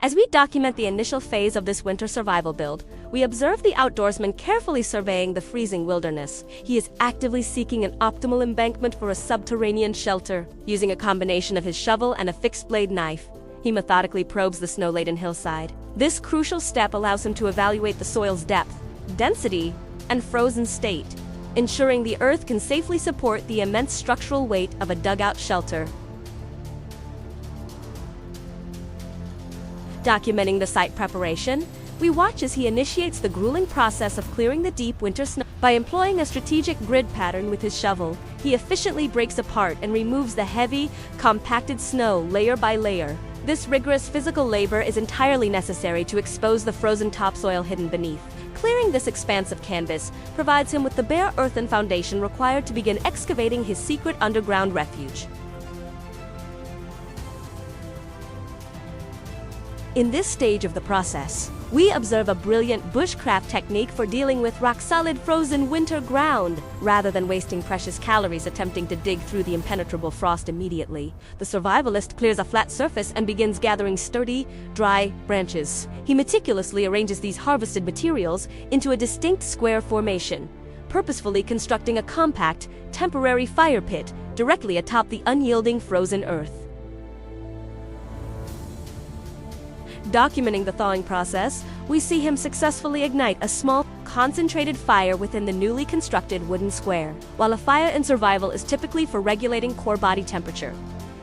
As we document the initial phase of this winter survival build, we observe the outdoorsman carefully surveying the freezing wilderness. He is actively seeking an optimal embankment for a subterranean shelter. Using a combination of his shovel and a fixed-blade knife, he methodically probes the snow-laden hillside. This crucial step allows him to evaluate the soil's depth, density, and frozen state, ensuring the earth can safely support the immense structural weight of a dugout shelter. Documenting the site preparation, we watch as he initiates the grueling process of clearing the deep winter snow. By employing a strategic grid pattern with his shovel, he efficiently breaks apart and removes the heavy, compacted snow layer by layer. This rigorous physical labor is entirely necessary to expose the frozen topsoil hidden beneath. Clearing this expanse of canvas provides him with the bare earthen foundation required to begin excavating his secret underground refuge. In this stage of the process, we observe a brilliant bushcraft technique for dealing with rock-solid frozen winter ground. Rather than wasting precious calories attempting to dig through the impenetrable frost immediately, the survivalist clears a flat surface and begins gathering sturdy, dry branches. He meticulously arranges these harvested materials into a distinct square formation, purposefully constructing a compact, temporary fire pit directly atop the unyielding frozen earth. Documenting the thawing process, we see him successfully ignite a small, concentrated fire within the newly constructed wooden square. While a fire in survival is typically for regulating core body temperature,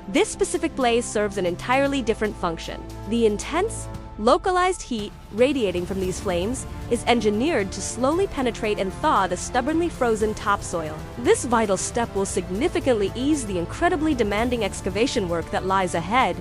this specific blaze serves an entirely different function. The intense, localized heat radiating from these flames is engineered to slowly penetrate and thaw the stubbornly frozen topsoil. This vital step will significantly ease the incredibly demanding excavation work that lies ahead.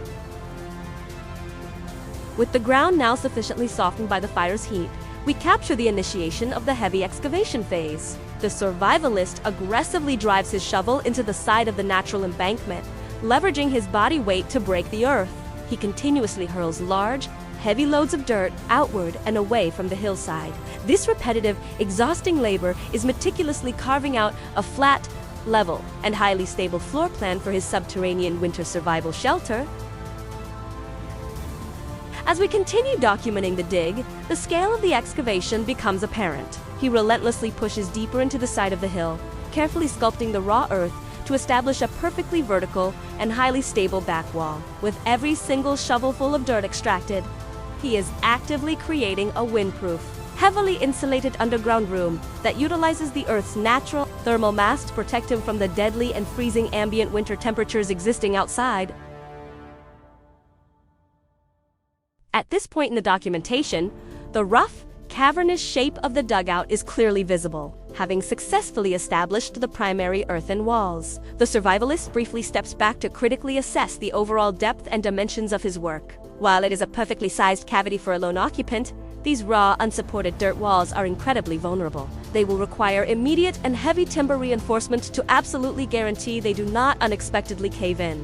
With the ground now sufficiently softened by the fire's heat, we capture the initiation of the heavy excavation phase. The survivalist aggressively drives his shovel into the side of the natural embankment, leveraging his body weight to break the earth. He continuously hurls large, heavy loads of dirt outward and away from the hillside. This repetitive, exhausting labor is meticulously carving out a flat, level, and highly stable floor plan for his subterranean winter survival shelter. As we continue documenting the dig, the scale of the excavation becomes apparent. He relentlessly pushes deeper into the side of the hill, carefully sculpting the raw earth to establish a perfectly vertical and highly stable back wall. With every single shovelful of dirt extracted, he is actively creating a windproof, heavily insulated underground room that utilizes the Earth's natural thermal mass to protect him from the deadly and freezing ambient winter temperatures existing outside. At this point in the documentation, the rough, cavernous shape of the dugout is clearly visible, having successfully established the primary earthen walls. The survivalist briefly steps back to critically assess the overall depth and dimensions of his work. While it is a perfectly sized cavity for a lone occupant, these raw, unsupported dirt walls are incredibly vulnerable. They will require immediate and heavy timber reinforcement to absolutely guarantee they do not unexpectedly cave in.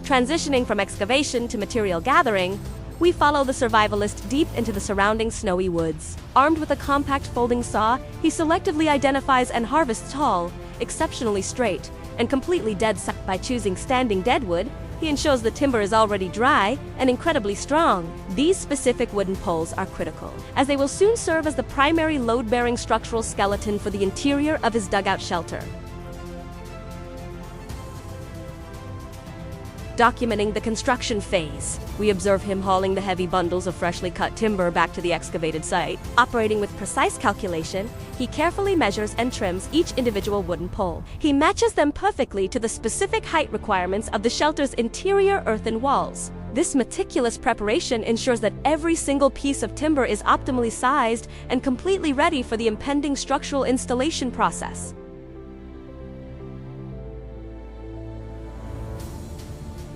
Transitioning from excavation to material gathering, we follow the survivalist deep into the surrounding snowy woods. Armed with a compact folding saw, he selectively identifies and harvests tall, exceptionally straight, and completely dead. By choosing standing deadwood, he ensures the timber is already dry and incredibly strong. These specific wooden poles are critical, as they will soon serve as the primary load-bearing structural skeleton for the interior of his dugout shelter. Documenting the construction phase, we observe him hauling the heavy bundles of freshly cut timber back to the excavated site. Operating with precise calculation, he carefully measures and trims each individual wooden pole. He matches them perfectly to the specific height requirements of the shelter's interior earthen walls. This meticulous preparation ensures that every single piece of timber is optimally sized and completely ready for the impending structural installation process.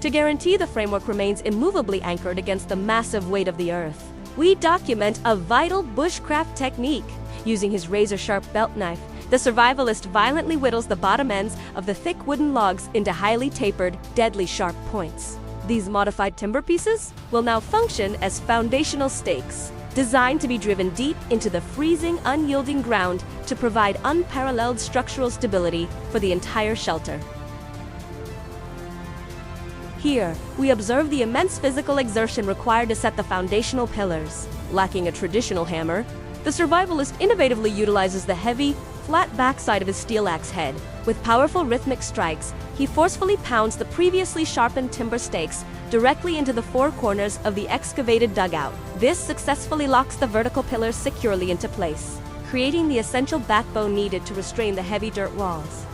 To guarantee the framework remains immovably anchored against the massive weight of the earth, we document a vital bushcraft technique. Using his razor-sharp belt knife, the survivalist violently whittles the bottom ends of the thick wooden logs into highly tapered, deadly sharp points. These modified timber pieces will now function as foundational stakes, designed to be driven deep into the freezing, unyielding ground to provide unparalleled structural stability for the entire shelter. Here, we observe the immense physical exertion required to set the foundational pillars. Lacking a traditional hammer, the survivalist innovatively utilizes the heavy, flat backside of his steel axe head. With powerful rhythmic strikes, he forcefully pounds the previously sharpened timber stakes directly into the four corners of the excavated dugout. This successfully locks the vertical pillars securely into place, creating the essential backbone needed to restrain the heavy dirt walls.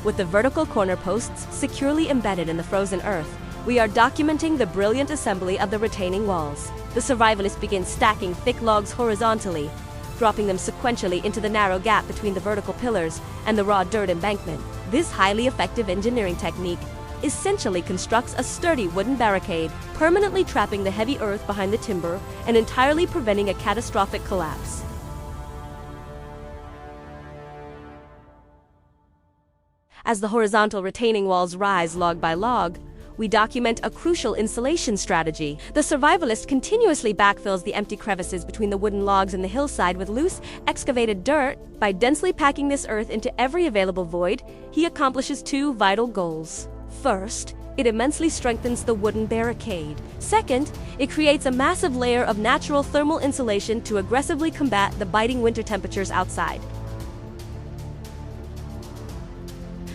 With the vertical corner posts securely embedded in the frozen earth, we are documenting the brilliant assembly of the retaining walls. The survivalist begins stacking thick logs horizontally, dropping them sequentially into the narrow gap between the vertical pillars and the raw dirt embankment. This highly effective engineering technique essentially constructs a sturdy wooden barricade, permanently trapping the heavy earth behind the timber and entirely preventing a catastrophic collapse. As the horizontal retaining walls rise log by log, we document a crucial insulation strategy. The survivalist continuously backfills the empty crevices between the wooden logs and the hillside with loose, excavated dirt. By densely packing this earth into every available void, he accomplishes two vital goals. First, it immensely strengthens the wooden barricade. Second, it creates a massive layer of natural thermal insulation to aggressively combat the biting winter temperatures outside.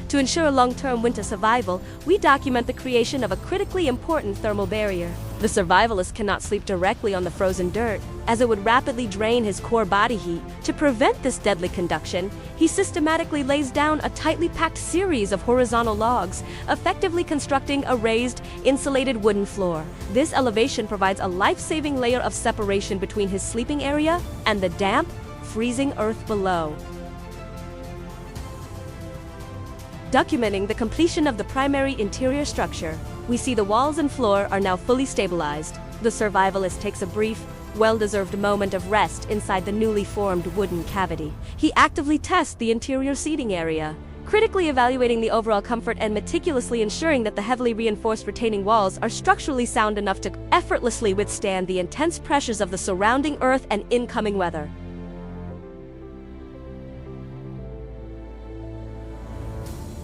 To ensure long-term winter survival, we document the creation of a critically important thermal barrier. The survivalist cannot sleep directly on the frozen dirt, as it would rapidly drain his core body heat. To prevent this deadly conduction, he systematically lays down a tightly packed series of horizontal logs, effectively constructing a raised, insulated wooden floor. This elevation provides a life-saving layer of separation between his sleeping area and the damp, freezing earth below. Documenting the completion of the primary interior structure, we see the walls and floor are now fully stabilized. The survivalist takes a brief, well-deserved moment of rest inside the newly formed wooden cavity. He actively tests the interior seating area, critically evaluating the overall comfort and meticulously ensuring that the heavily reinforced retaining walls are structurally sound enough to effortlessly withstand the intense pressures of the surrounding earth and incoming weather.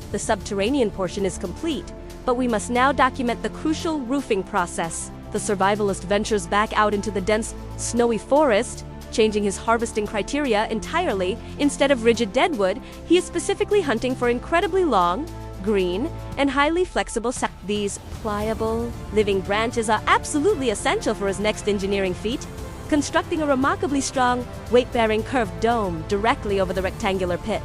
The subterranean portion is complete, but we must now document the crucial roofing process. The survivalist ventures back out into the dense, snowy forest, changing his harvesting criteria entirely. Instead of rigid deadwood, he is specifically hunting for incredibly long, green, and highly flexible These pliable, living branches are absolutely essential for his next engineering feat, constructing a remarkably strong, weight-bearing curved dome directly over the rectangular pit.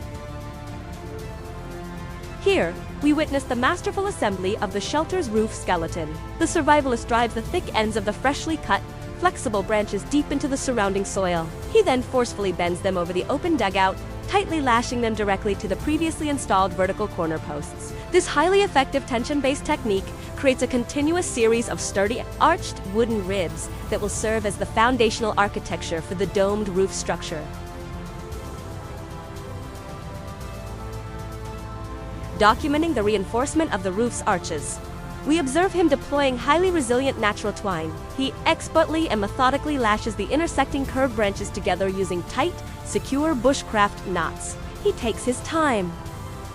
Here, we witness the masterful assembly of the shelter's roof skeleton. The survivalist drives the thick ends of the freshly cut, flexible branches deep into the surrounding soil. He then forcefully bends them over the open dugout, tightly lashing them directly to the previously installed vertical corner posts. This highly effective tension-based technique creates a continuous series of sturdy, arched wooden ribs that will serve as the foundational architecture for the domed roof structure. Documenting the reinforcement of the roof's arches, we observe him deploying highly resilient natural twine. He expertly and methodically lashes the intersecting curved branches together using tight, secure bushcraft knots. He takes his time,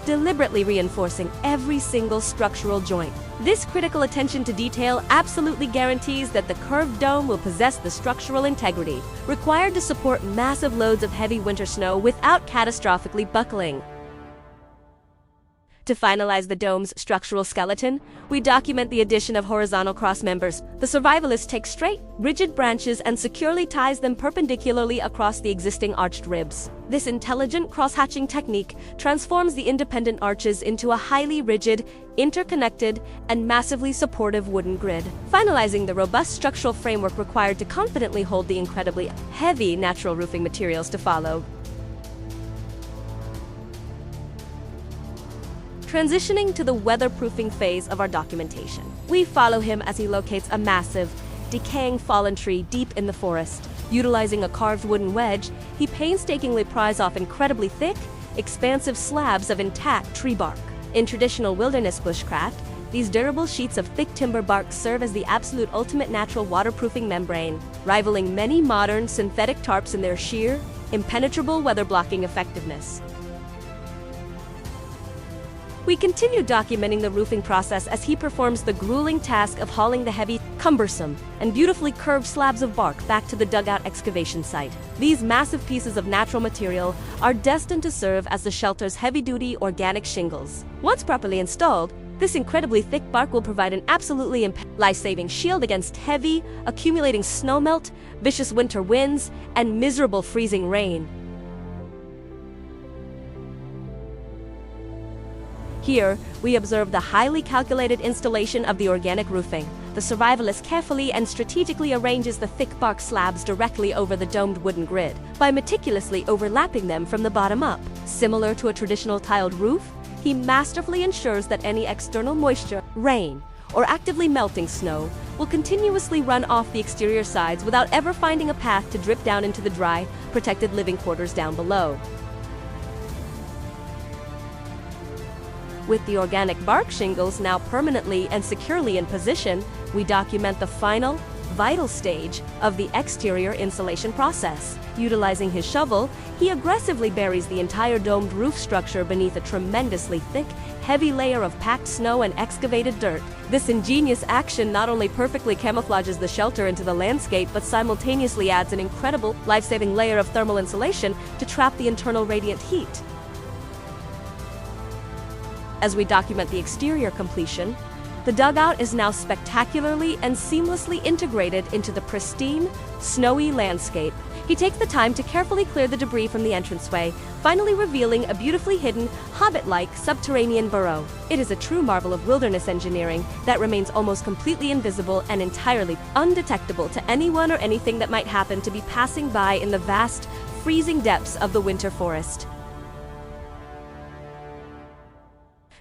deliberately reinforcing every single structural joint. This critical attention to detail absolutely guarantees that the curved dome will possess the structural integrity required to support massive loads of heavy winter snow without catastrophically buckling. To finalize the dome's structural skeleton, we document the addition of horizontal cross members. The survivalist takes straight, rigid branches and securely ties them perpendicularly across the existing arched ribs. This intelligent cross-hatching technique transforms the independent arches into a highly rigid, interconnected, and massively supportive wooden grid, finalizing the robust structural framework required to confidently hold the incredibly heavy natural roofing materials to follow. Transitioning to the weatherproofing phase of our documentation, we follow him as he locates a massive, decaying fallen tree deep in the forest. Utilizing a carved wooden wedge, he painstakingly pries off incredibly thick, expansive slabs of intact tree bark. In traditional wilderness bushcraft, these durable sheets of thick timber bark serve as the absolute ultimate natural waterproofing membrane, rivaling many modern synthetic tarps in their sheer, impenetrable weather-blocking effectiveness. We continue documenting the roofing process as he performs the grueling task of hauling the heavy, cumbersome, and beautifully curved slabs of bark back to the dugout excavation site. These massive pieces of natural material are destined to serve as the shelter's heavy-duty organic shingles. Once properly installed, this incredibly thick bark will provide an absolutely life-saving shield against heavy, accumulating snowmelt, vicious winter winds, and miserable freezing rain. Here, we observe the highly calculated installation of the organic roofing. The survivalist carefully and strategically arranges the thick bark slabs directly over the domed wooden grid by meticulously overlapping them from the bottom up. Similar to a traditional tiled roof, he masterfully ensures that any external moisture, rain, or actively melting snow will continuously run off the exterior sides without ever finding a path to drip down into the dry, protected living quarters down below. With the organic bark shingles now permanently and securely in position, we document the final, vital stage of the exterior insulation process. Utilizing his shovel, he aggressively buries the entire domed roof structure beneath a tremendously thick, heavy layer of packed snow and excavated dirt. This ingenious action not only perfectly camouflages the shelter into the landscape, but simultaneously adds an incredible, life-saving layer of thermal insulation to trap the internal radiant heat. As we document the exterior completion, the dugout is now spectacularly and seamlessly integrated into the pristine, snowy landscape. He takes the time to carefully clear the debris from the entranceway, finally revealing a beautifully hidden, hobbit-like subterranean burrow. It is a true marvel of wilderness engineering that remains almost completely invisible and entirely undetectable to anyone or anything that might happen to be passing by in the vast, freezing depths of the winter forest.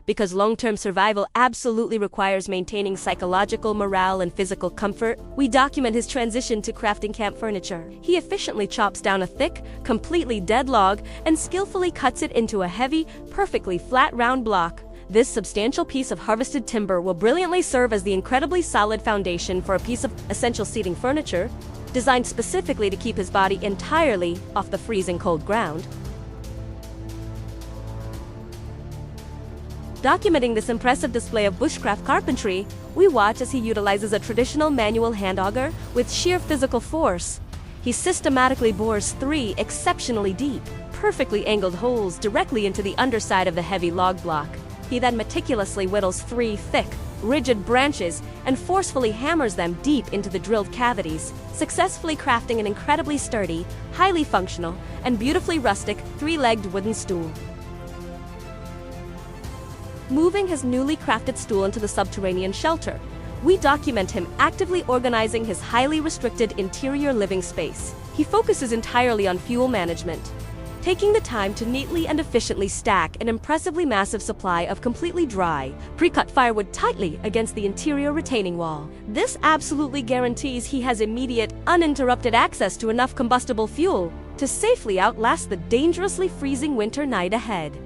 Because long-term survival absolutely requires maintaining psychological morale and physical comfort, we document his transition to crafting camp furniture. He efficiently chops down a thick, completely dead log and skillfully cuts it into a heavy, perfectly flat round block. This substantial piece of harvested timber will brilliantly serve as the incredibly solid foundation for a piece of essential seating furniture, designed specifically to keep his body entirely off the freezing cold ground. Documenting this impressive display of bushcraft carpentry, we watch as he utilizes a traditional manual hand auger with sheer physical force. He systematically bores 3 exceptionally deep, perfectly angled holes directly into the underside of the heavy log block. He then meticulously whittles 3 thick, rigid branches and forcefully hammers them deep into the drilled cavities, successfully crafting an incredibly sturdy, highly functional, and beautifully rustic 3-legged wooden stool. Moving his newly crafted stool into the subterranean shelter, we document him actively organizing his highly restricted interior living space. He focuses entirely on fuel management, taking the time to neatly and efficiently stack an impressively massive supply of completely dry, pre-cut firewood tightly against the interior retaining wall. This absolutely guarantees he has immediate, uninterrupted access to enough combustible fuel to safely outlast the dangerously freezing winter night ahead.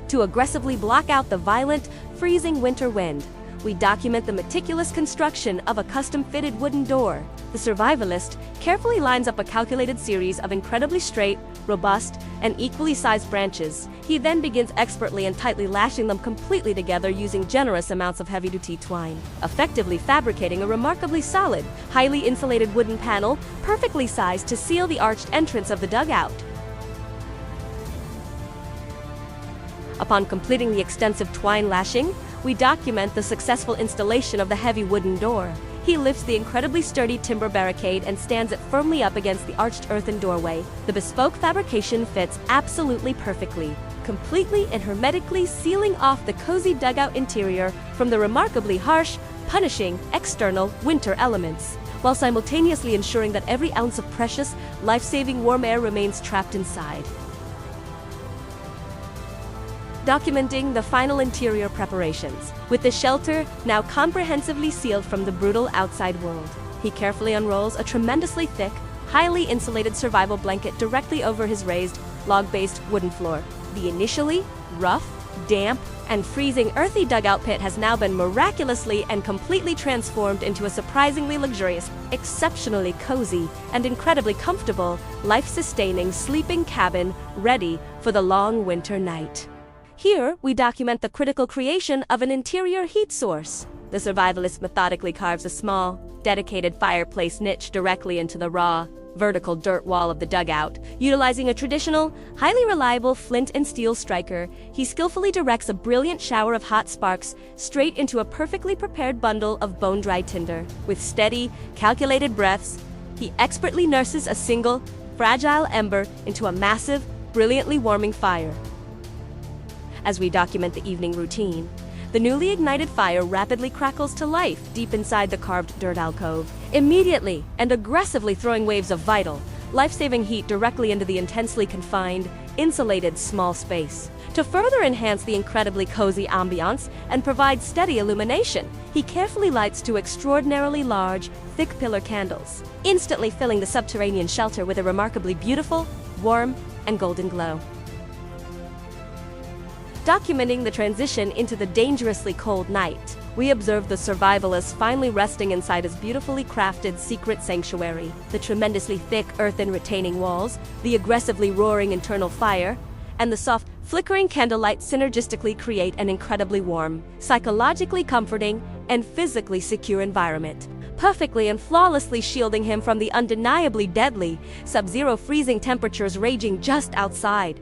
To aggressively block out the violent, freezing winter wind, we document the meticulous construction of a custom-fitted wooden door. The survivalist carefully lines up a calculated series of incredibly straight, robust, and equally sized branches. He then begins expertly and tightly lashing them completely together using generous amounts of heavy-duty twine, effectively fabricating a remarkably solid, highly insulated wooden panel perfectly sized to seal the arched entrance of the dugout. Upon completing the extensive twine lashing, we document the successful installation of the heavy wooden door. He lifts the incredibly sturdy timber barricade and stands it firmly up against the arched earthen doorway. The bespoke fabrication fits absolutely perfectly, completely and hermetically sealing off the cozy dugout interior from the remarkably harsh, punishing, external winter elements, while simultaneously ensuring that every ounce of precious, life-saving warm air remains trapped inside. Documenting the final interior preparations. With the shelter now comprehensively sealed from the brutal outside world, he carefully unrolls a tremendously thick, highly insulated survival blanket directly over his raised, log-based wooden floor. The initially rough, damp, and freezing earthy dugout pit has now been miraculously and completely transformed into a surprisingly luxurious, exceptionally cozy, and incredibly comfortable, life-sustaining sleeping cabin ready for the long winter night. Here, we document the critical creation of an interior heat source. The survivalist methodically carves a small, dedicated fireplace niche directly into the raw, vertical dirt wall of the dugout. Utilizing a traditional, highly reliable flint and steel striker, he skillfully directs a brilliant shower of hot sparks straight into a perfectly prepared bundle of bone-dry tinder. With steady, calculated breaths, he expertly nurses a single, fragile ember into a massive, brilliantly warming fire. As we document the evening routine, the newly ignited fire rapidly crackles to life deep inside the carved dirt alcove, immediately and aggressively throwing waves of vital, life-saving heat directly into the intensely confined, insulated small space. To further enhance the incredibly cozy ambiance and provide steady illumination, he carefully lights two extraordinarily large, thick pillar candles, instantly filling the subterranean shelter with a remarkably beautiful, warm, and golden glow. Documenting the transition into the dangerously cold night, we observe the survivalist finally resting inside his beautifully crafted secret sanctuary. The tremendously thick earthen retaining walls, the aggressively roaring internal fire, and the soft, flickering candlelight synergistically create an incredibly warm, psychologically comforting, and physically secure environment, perfectly and flawlessly shielding him from the undeniably deadly, sub-zero freezing temperatures raging just outside.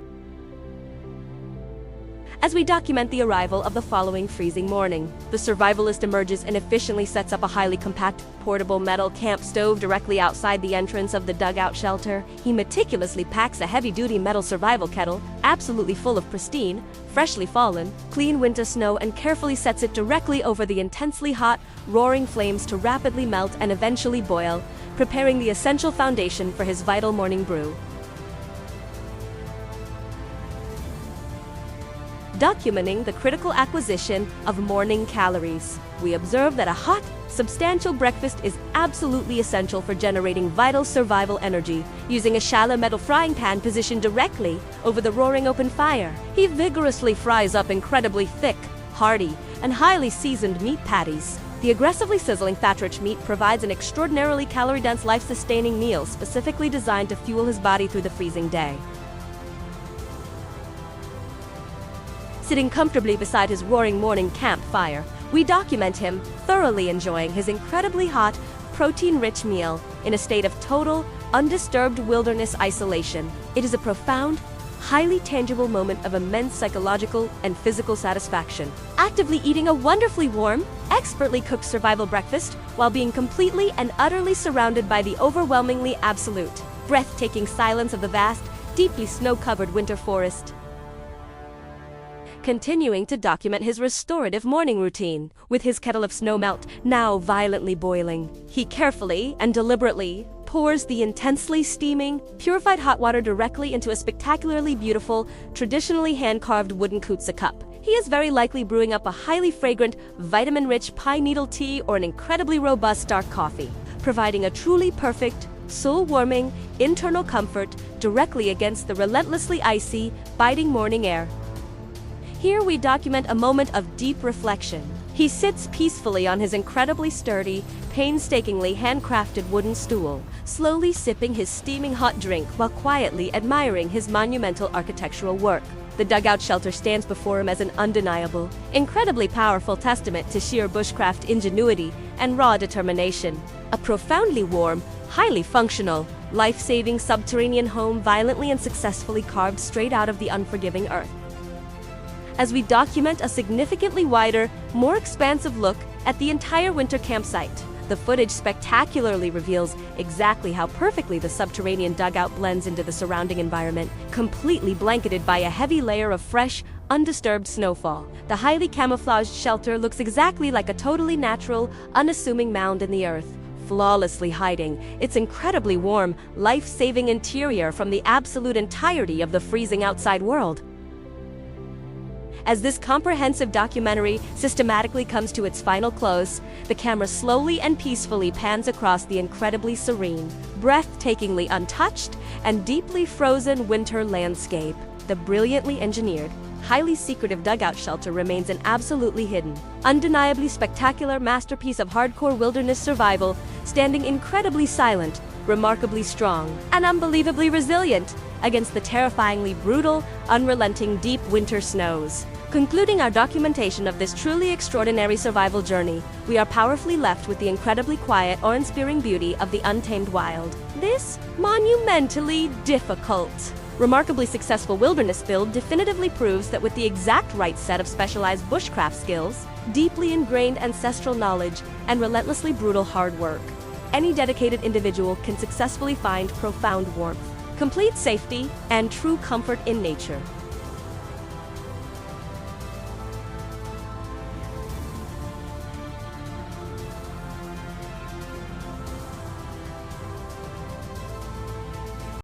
As we document the arrival of the following freezing morning, the survivalist emerges and efficiently sets up a highly compact, portable metal camp stove directly outside the entrance of the dugout shelter. He meticulously packs a heavy-duty metal survival kettle, absolutely full of pristine, freshly fallen, clean winter snow, and carefully sets it directly over the intensely hot, roaring flames to rapidly melt and eventually boil, preparing the essential foundation for his vital morning brew. Documenting the critical acquisition of morning calories, we observe that a hot, substantial breakfast is absolutely essential for generating vital survival energy. Using a shallow metal frying pan positioned directly over the roaring open fire, he vigorously fries up incredibly thick, hearty, and highly seasoned meat patties. The aggressively sizzling fat-rich meat provides an extraordinarily calorie-dense, life-sustaining meal specifically designed to fuel his body through the freezing day. Sitting comfortably beside his roaring morning campfire, we document him thoroughly enjoying his incredibly hot, protein-rich meal in a state of total, undisturbed wilderness isolation. It is a profound, highly tangible moment of immense psychological and physical satisfaction. Actively eating a wonderfully warm, expertly cooked survival breakfast while being completely and utterly surrounded by the overwhelmingly absolute, breathtaking silence of the vast, deeply snow-covered winter forest. Continuing to document his restorative morning routine. With his kettle of snow melt now violently boiling, he carefully and deliberately pours the intensely steaming, purified hot water directly into a spectacularly beautiful, traditionally hand-carved wooden kutsa cup. He is very likely brewing up a highly fragrant, vitamin-rich pine needle tea or an incredibly robust dark coffee, providing a truly perfect, soul-warming, internal comfort directly against the relentlessly icy, biting morning air. Here we document a moment of deep reflection. He sits peacefully on his incredibly sturdy, painstakingly handcrafted wooden stool, slowly sipping his steaming hot drink while quietly admiring his monumental architectural work. The dugout shelter stands before him as an undeniable, incredibly powerful testament to sheer bushcraft ingenuity and raw determination. A profoundly warm, highly functional, life-saving subterranean home violently and successfully carved straight out of the unforgiving earth. As we document a significantly wider, more expansive look at the entire winter campsite, the footage spectacularly reveals exactly how perfectly the subterranean dugout blends into the surrounding environment, completely blanketed by a heavy layer of fresh, undisturbed snowfall. The highly camouflaged shelter looks exactly like a totally natural, unassuming mound in the earth, flawlessly hiding its incredibly warm, life-saving interior from the absolute entirety of the freezing outside world. As this comprehensive documentary systematically comes to its final close, the camera slowly and peacefully pans across the incredibly serene, breathtakingly untouched, and deeply frozen winter landscape. The brilliantly engineered, highly secretive dugout shelter remains an absolutely hidden, undeniably spectacular masterpiece of hardcore wilderness survival, standing incredibly silent, remarkably strong, and unbelievably resilient, against the terrifyingly brutal, unrelenting deep winter snows. Concluding our documentation of this truly extraordinary survival journey, we are powerfully left with the incredibly quiet, awe-inspiring beauty of the untamed wild. This monumentally difficult, remarkably successful wilderness build definitively proves that with the exact right set of specialized bushcraft skills, deeply ingrained ancestral knowledge, and relentlessly brutal hard work, any dedicated individual can successfully find profound warmth, complete safety, and true comfort in nature.